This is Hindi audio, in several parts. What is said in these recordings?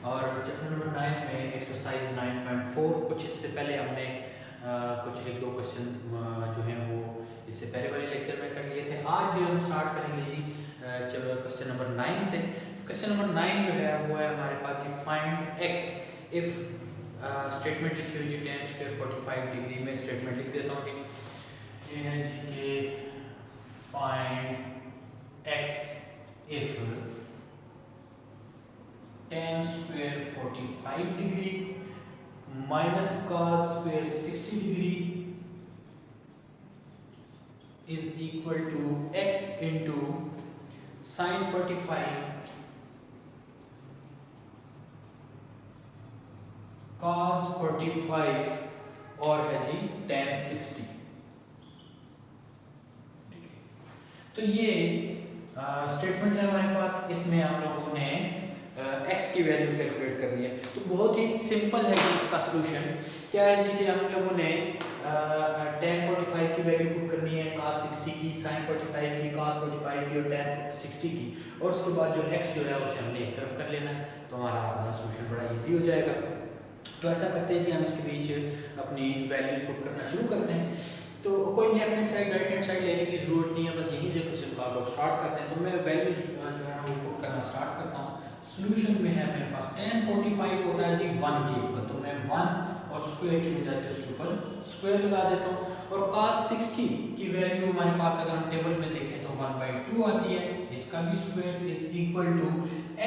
और चैप्टर नंबर 9 में एक्सरसाइज 9.4 कुछ इससे पहले हमने कुछ एक दो क्वेश्चन जो हैं वो इससे पहले वाले लेक्चर में कर लिए थे। आज हम स्टार्ट करेंगे जी क्वेश्चन नंबर 9 से। क्वेश्चन नंबर 9 जो है वो है हमारे पास जी फाइंड एक्स इफ स्टेटमेंट लिखी हुई जी tan स्क्वायर 45 डिग्री में स्टेटमेंट लिख देता हूँ जी। ये है जी के find x if tan square 45 degree minus cos square 60 degree is equal to x into sin 45 cos 45 और है जी tan 60 डिग्री। तो ये स्टेटमेंट है हमारे पास। इसमें हम लोगों ने x की वैल्यू कैलकुलेट करनी है। तो बहुत ही सिंपल है कि इसका सलूशन क्या है जी कि हम लोगों ने tan 45 की वैल्यू पुट करनी है, cos 60 की, sin 45 की, cos 45 की और tan 60 की, और उसके बाद जो x जो है उसे हमने एक तरफ कर लेना है। तो हमारा सलूशन बड़ा इजी हो जाएगा। तो ऐसा करते हैं जी, हम इसके बीच अपनी वैल्यूज पुट करना शुरू करते हैं। तो कोई left hand side right hand side लेने की जरूरत नहीं है, बस यहीं से क्वेश्चन को आप लोग स्टार्ट करते हैं। तो मैं वैल्यूज जो है वो पुट करना स्टार्ट करता हूँ। सॉल्यूशन में है मेरे पास tan 45 होता है जी 1 के ऊपर, तो मैं 1 और स्क्वायर की वजह से उसके ऊपर स्क्वायर लगा देता हूँ। और cos 60 की वैल्यू हमारे पास अगर हम टेबल में देखें तो 1/2 आती है, इसका भी square is equal to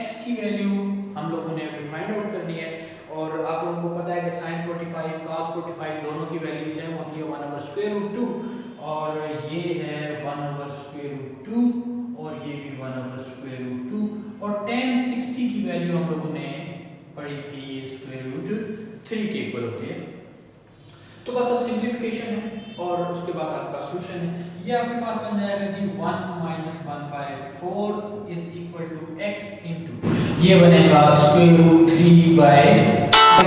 x की वैल्यू हम लोगों ने अभी फाइंड आउट करनी है। और आप लोगों को पता है कि sin 45 cos 45 दोनों की वैल्यू सेम होती है 1/√2, और ये है 1/√2 और ये भी 1/√2, और tan 60 की वैल्यू हम लोगों ने पढ़ी थी ये √3 के इक्वल होती है। तो बस अब सिंप्लीफिकेशन है और उसके बाद आपका सॉल्यूशन है। ये आपके पास बन जाएगा जी 1 - 1/4 is equal to x into ये बनेगा √3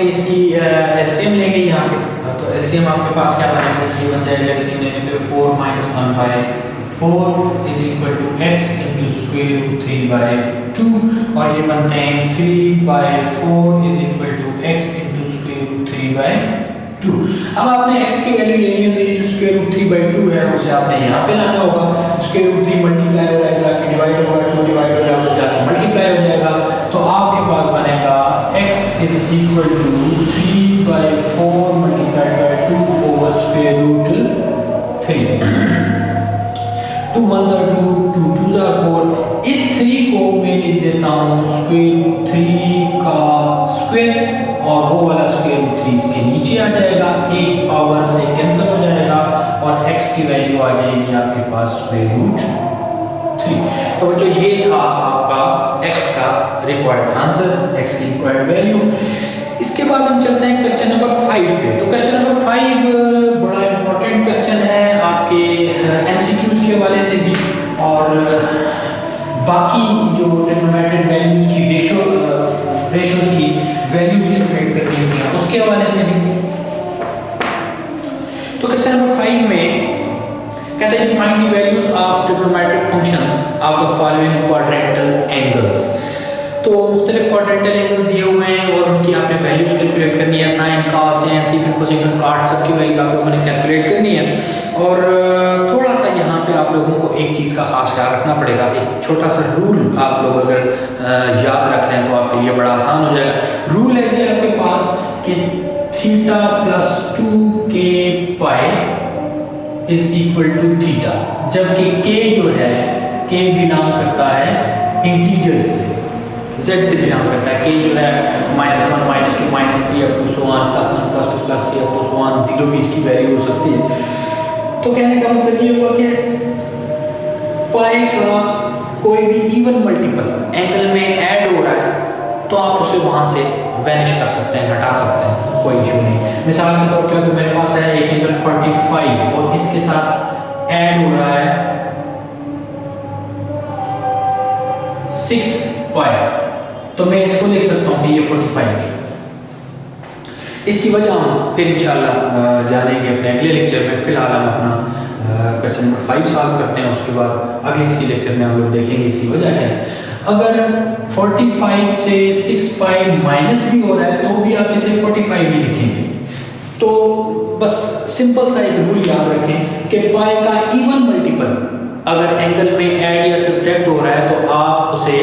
इसकी एलसीएम लेंगे यहाँ पे। तो एलसीएम आपके पास क्या बनेगा, ये बन जाएगा एलसीएम लेने पे 4 - 1/4 is equal to x into √3/2, और ये बनते हैं 3/4 is equal to x into √3/2। अब आपने x की वैल्यू लेनी है, तो ये जो √3/2 है उसे आपने यहाँ पे लाना होगा। √3 मल्टीप्लाई हो जाएगा, कि डिवाइड होगा, 2 डिवाइड हो जाएगा तो जाके मल्टीप्लाई हो जाएगा। तो आपके पास बनेगा x is equal to 3/4 multiplied by 2 over √3। 2 1s are 2, 2 2s are 4। इस 3 को मैं लिख देता हूँ √3 का स्क्वायर, और वो वाला √3 इसके नीचे आ जाएगा, एक पावर से कैंसिल हो जाएगा, और x की वैल्यू आ जाएगी आपके पास √3। तो बच्चों ये था आपका x का रिक्वायर्ड आंसर, x की रिक्वायर्ड वैल्यू। इसके बाद हम चलते हैं क्वेश्चन नंबर 5 पे। तो क्वेश्चन नंबर 5 बड़ा इंपॉर्टेंट क्वेश्चन है आपके एमसीक्यूज के हवाले से भी, और बाकी जो ट्रिग्नोमेट्रिक वैल्यूज की रेशियोज की वैल्यूज कैलकुलेट करनी होती हैं उसके हवाले से भी। तो क्वेश्चन नंबर 5 में कहते हैं find the values of trigonometric functions of the following quadrantal angles. तो मुख्तलिफ क्वाड्रेंटल एंगल्स दिए हुए हैं और उनकी आपने वैल्यूज कैलकुलेट करनी है। Sine, cos, tan, secant, cosecant, cot सबकी वैल्यू आप लोगों ने कैलकुलेट करनी है। और थोड़ा सा यहाँ पे आप लोगों को एक चीज़ का खास ख्याल रखना पड़ेगा। एक छोटा सा रूल आप लोग अगर याद रख लें तो आपके लिए बड़ा आसान हो जाएगा। रूल है कि आपके पास कि theta plus 2k pi is equal to theta, जबकि k जो है k बिलोंग करता है इंटीजर्स से, z से बिलोंग करता है। k जो है -1 -2 -3 up to so on +1 +2 +3 up to so on 0 भी इसकी वैल्यू हो सकती है। तो कहने का मतलब ये हुआ कि पाई का कोई भी इवन मल्टीपल एंगल में ऐड हो रहा है तो आप उसे वहां से वैनिश कर सकते हैं, हटा सकते हैं, कोई इशू नहीं। मिसाल के तौर पर मेरे पास है एक एंगल 45 और इसके साथ ऐड हो रहा है 6 पाई, तो मैं इसको लिख सकता हूँ कि ये 45 है। इसकी वजह हम फिर इंशाल्लाह जानेंगे अपने अगले लेक्चर में। फिलहाल हम अपना क्वेश्चन नंबर 5 सॉल्व करते हैं, उसके बाद अगले किसी लेक्चर में हम लोग देखेंगे इसकी वजह क्या है। अगर 45 से 6 पाई माइनस भी हो रहा है तो भी आप इसे 45 ही लिखेंगे। तो बस सिंपल सा एक रूल याद रखें कि पाई का इवन मल्टीपल अगर एंगल में ऐड या सब्ट्रैक्ट हो रहा है तो आप उसे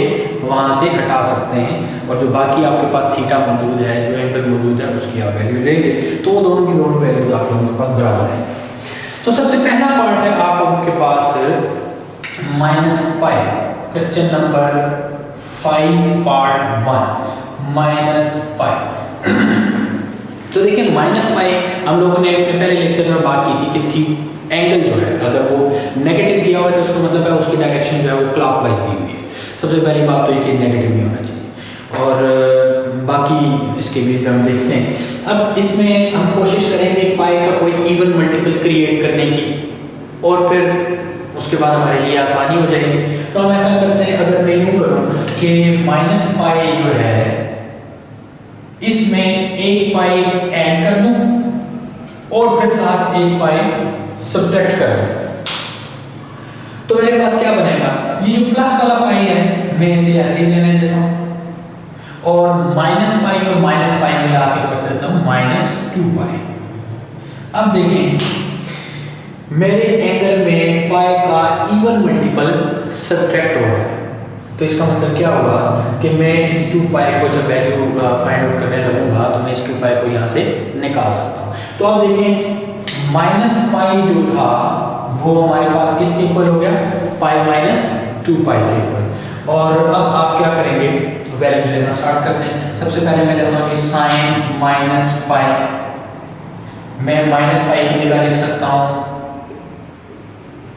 वहां से हटा सकते हैं, और जो बाकी आपके पास थीटा मौजूद है, जो एंगल मौजूद है, उसकी आप वैल्यू लेंगे तो वो दोनों की दोनों वैल्यूज आप लोगों के पास बराबर है। तो सबसे पहला पार्ट है आप लोगों के पास minus pi, question number 5 part 1 minus pi. तो देखिए माइनस पाई हम लोगों ने अपने पहले लेक्चर में बात की थी कि एंगल जो है अगर वो नेगेटिव दिया हुआ है तो उसका मतलब है उसकी डायरेक्शन जो है वो क्लॉकवाइज दी हुई है। सबसे पहली बात तो ये कि नेगेटिव नहीं होना चाहिए, और बाकी इसके बीच हम देखते हैं। अब इसमें हम कोशिश करेंगे पाई का कोई इवन मल्टीपल क्रिएट करने की, और फिर उसके बाद हमारे लिए आसानी हो जाएगी। तो हम ऐसा करते हैं, अगर मैं यूँ करूँ कि माइनस पाई जो है इसमें एक पाई ऐड कर दूं और फिर साथ एक पाई सब्ट्रैक्ट कर दूं, तो मेरे पास क्या बनेगा, ये जो प्लस वाला पाई है मैं इसे ऐसे ही लेने देता हूं, और माइनस पाई और माइनस पाई मिला के कर देता हूं -2 पाई। अब देखें मेरे एंगल में पाई का इवन मल्टीपल सब्ट्रैक्ट हो रहा है, तो इसका मतलब क्या होगा कि मैं इस 2 पाई को जब वैल्यू फाइंड आउट करने लगूंगा तो मैं इस 2 पाई को यहाँ से निकाल सकता हूँ। तो अब देखें माइनस पाई जो था वो हमारे पास किसके इक्वल हो गया, पाई -2 पाई के इक्वल। और अब आप क्या करेंगे, वैल्यूज लेना स्टार्ट करते हैं। सबसे पहले मैं लेता हूँ कि साइन माइनस पाई, मैं माइनस पाई की जगह लिख सकता हूँ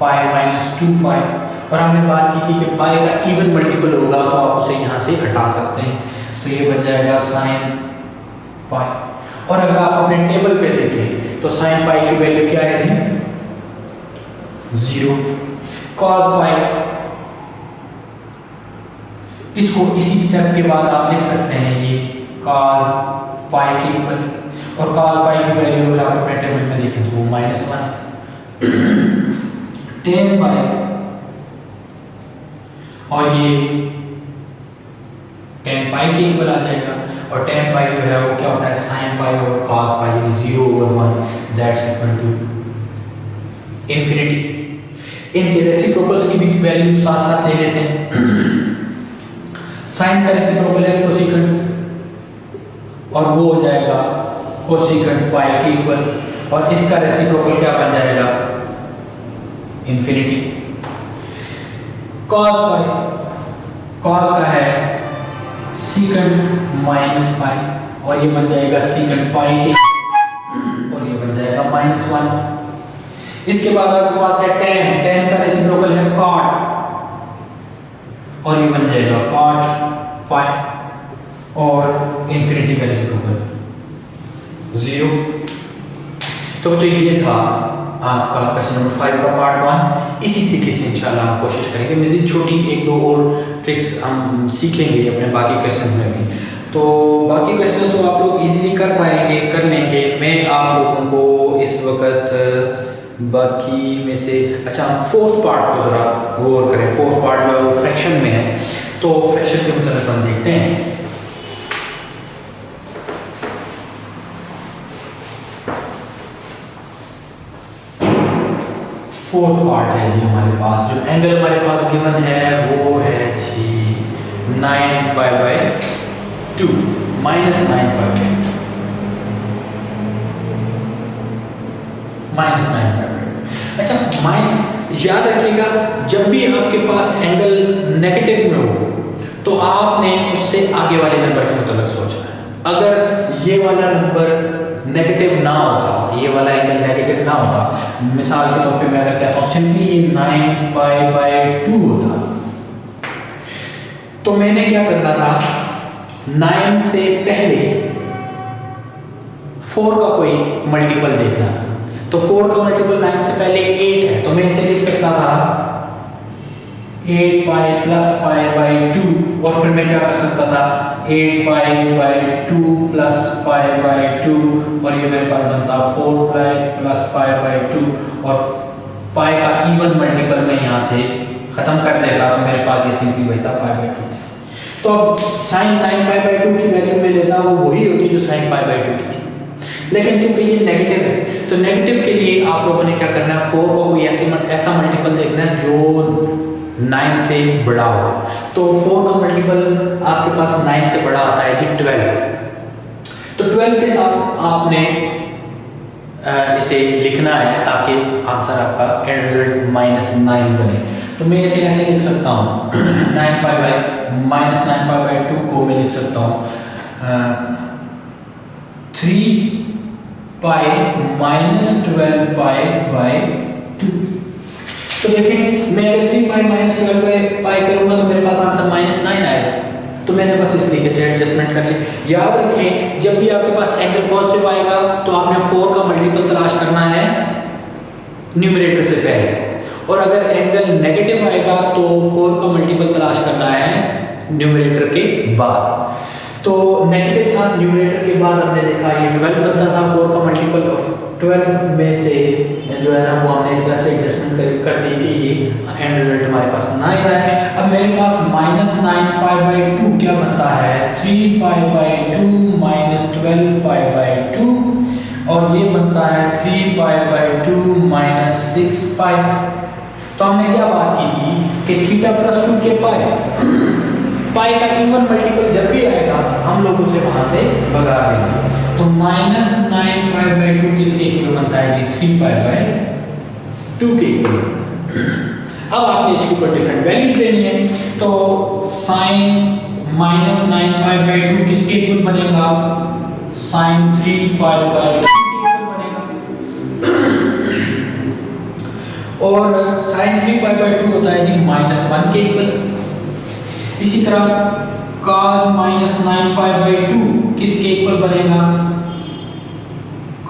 पाई -2 पाई, और हमने बात की थी कि पाई का इवन मल्टीपल होगा तो आप उसे यहाँ से हटा सकते हैं, तो ये बन जाएगा साइन पाई। और अगर आप अपने टेबल पे देखें तो साइन पाई की वैल्यू क्या है जी, 0। कॉस पाई, इसको इसी स्टेप के बाद आप लिख सकते हैं ये कॉस पाई के इक्वल, और कॉस पाई की वैल्यू अगर आप अपने टेबल में देखें तो वो -1। टेन पाई, और ये टेन पाई के इक्वल आ जाएगा, और टेन पाई जो है वो क्या होता है, sine pi over cos pi, 0/1 that's equal to infinity. इनके रेसिप्रोकल्स की भी वैल्यू साथ साथ ले लेते हैं। साइन का रेसिप्रोकल है कोसेकेंट, और वो हो जाएगा कोसेकेंट पाई के इक्वल, और इसका रेसिप्रोकल क्या बन जाएगा, इंफिनिटी। कॉस पाई, कॉस का है सीकेंट माइनस पाई, और ये बन जाएगा सीकेंट पाई के, और ये बन जाएगा -1। इसके बाद आपके पास है टेन, टेन का रेसिप्रोकल है कॉट, और ये बन जाएगा कॉट पाई, और इंफिनिटी का रेसिप्रोकल 0। तो बच्चों ये था आपका क्वेश्चन नंबर 5 का पार्ट 1। इसी तरीके से इंशाल्लाह हम कोशिश करेंगे, मज़ीद छोटी 1-2 और ट्रिक्स हम सीखेंगे अपने बाकी क्वेश्चंस में भी। तो बाकी क्वेश्चंस तो आप लोग इजीली कर पाएंगे, कर लेंगे। मैं आप लोगों को इस वक्त बाकी में से अच्छा हम 4th पार्ट को ज़रा गौर करें। 4th पार्ट जो है वो फ्रैक्शन में है, तो फ्रैक्शन के मतलब हम देखते हैं। 4th पार्ट है जी हमारे पास, जो एंगल हमारे पास गिवन है वो है जी 9 पाई/2 -9 पाई -9 पाई। अच्छा याद रखिएगा, जब भी आपके पास एंगल नेगेटिव में हो तो आपने उससे आगे वाले नंबर के मुताबिक सोचना है। अगर ये वाला नंबर नेगेटिव ना होता, ये वाला एंगल नेगेटिव ना होता, मिसाल के तौर पे मैं अगर कहता हूँ सिंपली ये 9 पाई/2 होता, तो मैंने क्या करना था, 9 से पहले 4 का कोई मल्टीपल देखना था। तो 4 का मल्टीपल 9 से पहले 8 है, तो मैं इसे लिख सकता था 8 पाई प्लस पाई/2, और फिर मैं क्या कर सकता था 8 पाई/2 प्लस पाई/2, और ये मेरे पास बनता 4 पाई प्लस पाई/2, और पाई का इवन मल्टीपल मैं यहाँ से खत्म कर देता तो मेरे पास ये सिंपली बचता पाई/2। तो अब साइन 9π/2 की वैल्यू में लेता वो वही होती जो साइन π/2 की थी, लेकिन चूंकि ये नेगेटिव है तो नेगेटिव के लिए आप लोगों ने क्या करना है, 4 को कोई ऐसा मल्टीपल देखना है जो 9 से बड़ा हो। तो 4 का मल्टीपल आपके पास 9 से बड़ा आता है जी 12। तो 12 के साथ आपने इसे लिखना है ताकि आंसर आपका एंड रिजल्ट -9 बने। तो मैं इसे ऐसे लिख सकता हूँ 9π/-9π/2 को मैं लिख सकता हूँ 3π -12π/2। तो देखें मैं अगर 3π -12π करूँगा तो मेरे पास आंसर -9 आएगा। तो मैंने बस इस तरीके से एडजस्टमेंट कर ली। याद रखें जब भी आपके पास एंगल पॉजिटिव आएगा तो आपने 4 का मल्टीपल तलाश करना है न्यूमरेटर से पहले, और अगर एंगल नेगेटिव आएगा तो 4 का मल्टीपल तलाश करना है न्यूमरेटर के बाद। तो नेगेटिव था, न्यूमरेटर के बाद हमने देखा ये 12 बनता था, 4 का मल्टीपल 12 में से जो है ना वो हमने इस तरह से एडजस्टमेंट कर दी कि ये एंड रिजल्ट हमारे पास 9 है। अब मेरे पास -9π/2 क्या बनता है 3π/2 -12π/2, और ये बनता है 3π/2 -6π। तो हमने क्या बात की थी कि थीटा + 2 के पाई का इवन मल्टीपल जब भी आएगा हम लोग उसे वहां से भगा देंगे। तो -9π/2 किसके इक्वल बनता है जी 3π/2 के इक्वल। अब आपने इसके ऊपर डिफरेंट वैल्यूज लेनी है। तो sin -9π/2 किसके इक्वल बनेगा, sin 3π/2 के इक्वल बनेगा, और sin 3π/2 होता है जी -1 के इक्वल। इसी तरह cos -9π/2 किसके इक्वल बनेगा,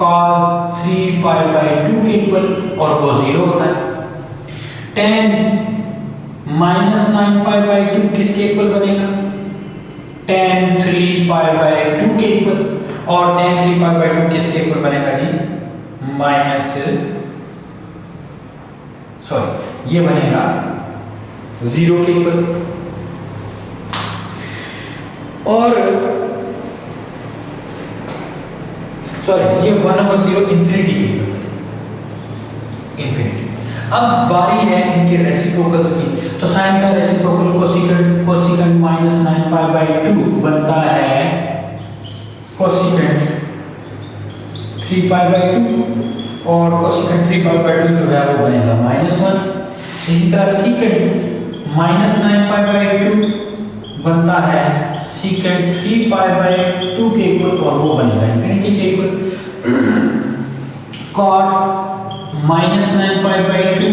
cos 3π/2 के इक्वल, और वो 0 होता है। tan -9π/2 किसके इक्वल बनेगा, tan 3π/2 के इक्वल, और tan 3π/2 किसके इक्वल बनेगा जी ये बनेगा 0 के इक्वल। और ये 1/0 इन्फिनिटी के इक्वल, इन्फिनिटी। अब बारी है इनके रेसिप्रोकल्स की। तो साइन का रेसिप्रोकल कोसिकेंट -9π/2 बनता है कोसिकेंट 3π/2, और कोसिकेंट 3π/2 जो है वो बनेगा -1। इसी तरह सीकेंट -9π/2 बनता है सीकेंट 3π/2 के इक्वल, और वो बनेगा इन्फिनिटी के इक्वल। कॉट -9π/2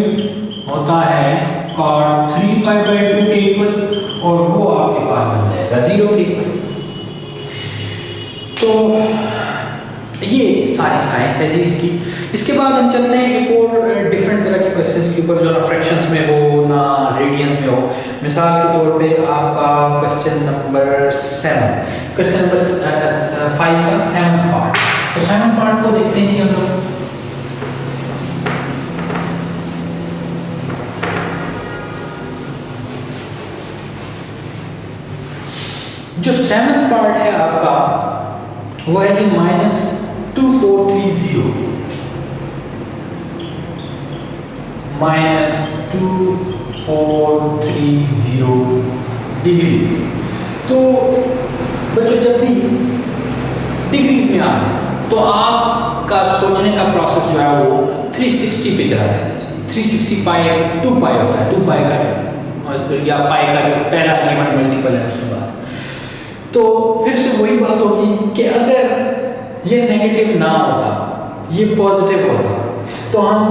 होता है कॉट 3π/2 के इक्वल, और वो आपके पास बन जाएगा 0 के इक्वल। तो ये सारी साइंस है जी इसकी। इसके बाद हम चलते हैं एक और डिफरेंट तरह के क्वेश्चंस के ऊपर जो ना फ्रैक्शंस में हो ना रेडियंस में हो। मिसाल के तौर पे आपका क्वेश्चन नंबर 5 का 7th पार्ट। तो 7th पार्ट को देखते हैं जी हम लोग। जो 7th पार्ट है आपका वो है जी -2430 डिग्रीज। तो बच्चों जब भी डिग्रीज में आ जाए तो आपका सोचने का प्रोसेस जो है वो 360 पे चला जाना चाहिए। 360 पाई 2 पाई होता है, 2 पाई का या पाई का जो पहला इवन मल्टीपल है उसके बाद। तो फिर से वही बात होगी कि अगर ये नेगेटिव ना होता, ये पॉजिटिव होता, तो हम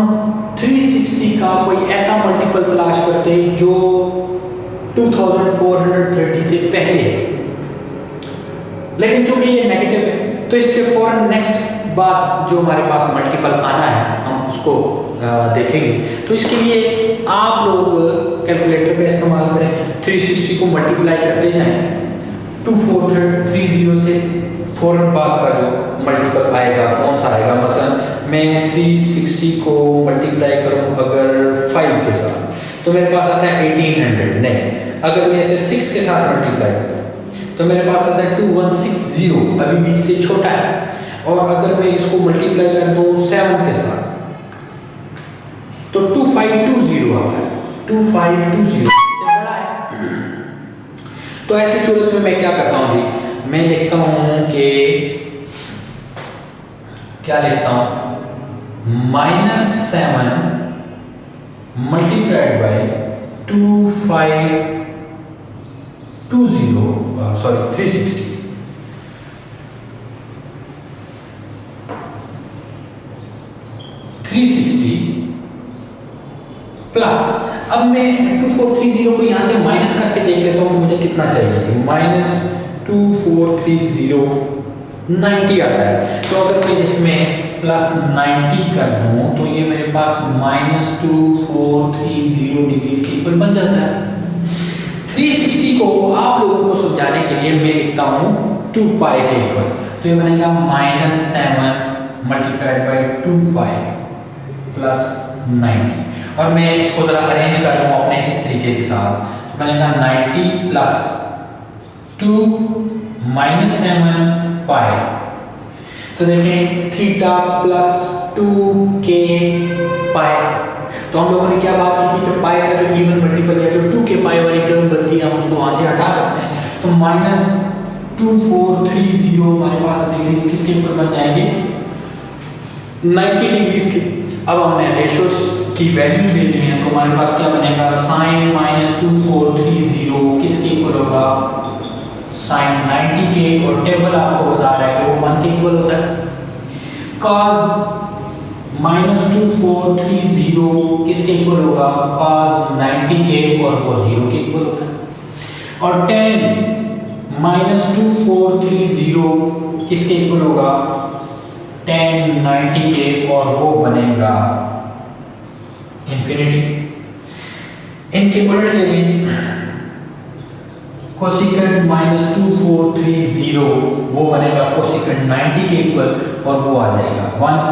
360 का कोई ऐसा मल्टीपल तलाश करते जो 2430 से पहले। लेकिन चूंकि ये नेगेटिव है तो इसके फौरन नेक्स्ट बात जो हमारे पास मल्टीपल आना है हम उसको देखेंगे। तो इसके लिए आप लोग कैलकुलेटर का इस्तेमाल करें, 360 को मल्टीप्लाई करते जाएं। 2430 से फौरन बाद का जो मल्टीपल आएगा कौन सा आएगा। मसलन मैं 360 को मल्टीप्लाई करूं अगर 5 के साथ, तो मेरे पास आता है 1800। नहीं, अगर मैं इसे 6 के साथ मल्टीप्लाई करता हूँ तो मेरे पास आता है 2160, अभी भी इससे छोटा है। और अगर मैं इसको मल्टीप्लाई कर दूँ 7 के साथ तो 2520 आता है, 2520 इससे बड़ा है। तो ऐसी सूरत में मैं क्या करता हूँ जी, मैं लिखता हूँ कि क्या लिखता हूँ, -7 मल्टीप्लाइड बाई 360 प्लस, अब मैं 2430 को यहाँ से माइनस करके देख लेता हूँ कि मुझे कितना चाहिए, कि -2430 90 आता है। तो अगर मैं इसमें +90 कर दूँ तो ये मेरे पास -2430 डिग्रीज के इक्वल बन जाता है। 360 को आप लोगों को समझाने के लिए मैं लिखता हूँ 2 पाई के इक्वल, तो ये बनेगा -7 मल्टीप्लाइड बाई 2 पाई प्लस 90। और मैं इसको ज़रा अरेंज कर लूँ अपने इस तरीके के साथ, तो बनेगा 90 प्लस 2 -7 पाई। तो देखें थीटा प्लस 2k पाई। तो हम लोगों ने क्या बात की थी कि पाई का जो इवन मल्टीपल है, जो 2k पाई वाली टर्म बनती है, हम उसको वहाँ से हटा सकते हैं। तो -2430 हमारे पास डिग्रीज किसके ऊपर बन जाएंगे, 90 डिग्रीज के। अब हमने रेशोस की वैल्यूज लेनी है, तो हमारे पास क्या बनेगा, साइन -2430 किसके इक्वल होगा, साइन 90 के, और टेबल आपको बता रहा है कि वो 1 के इक्वल होता है। cos -2430 किसके इक्वल होगा, cos 90 के, और वो 0 के इक्वल होता है। और tan -2430 किसके इक्वल होगा, tan 90 के, और वो बनेगा इंफिनिटी। इनके उलट ले लें, कोसिकेंट -2430 वो बनेगा कोसिकेंट 90 के इक्वल, और वो आ जाएगा 1।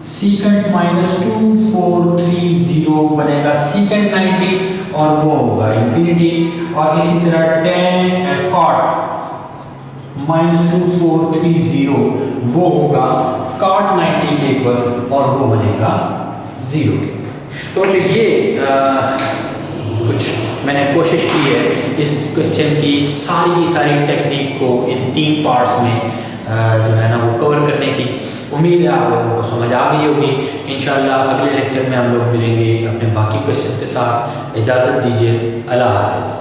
सीकेंट -2430 बनेगा सीकेंट 90, और वो होगा इंफिनिटी। और इसी तरह tan cot -2430 वो होगा cot 90 के इक्वल, और वो बनेगा 0। तो जो ये कुछ मैंने कोशिश की है इस क्वेश्चन की सारी टेक्निक को इन 3 पार्ट्स में जो है ना वो कवर करने की। उम्मीद है आप लोगों को समझ आ गई होगी। इंशाल्लाह अगले लेक्चर में हम लोग मिलेंगे अपने बाकी क्वेश्चन के साथ। इजाज़त दीजिए, अल्लाह हाफ़िज़।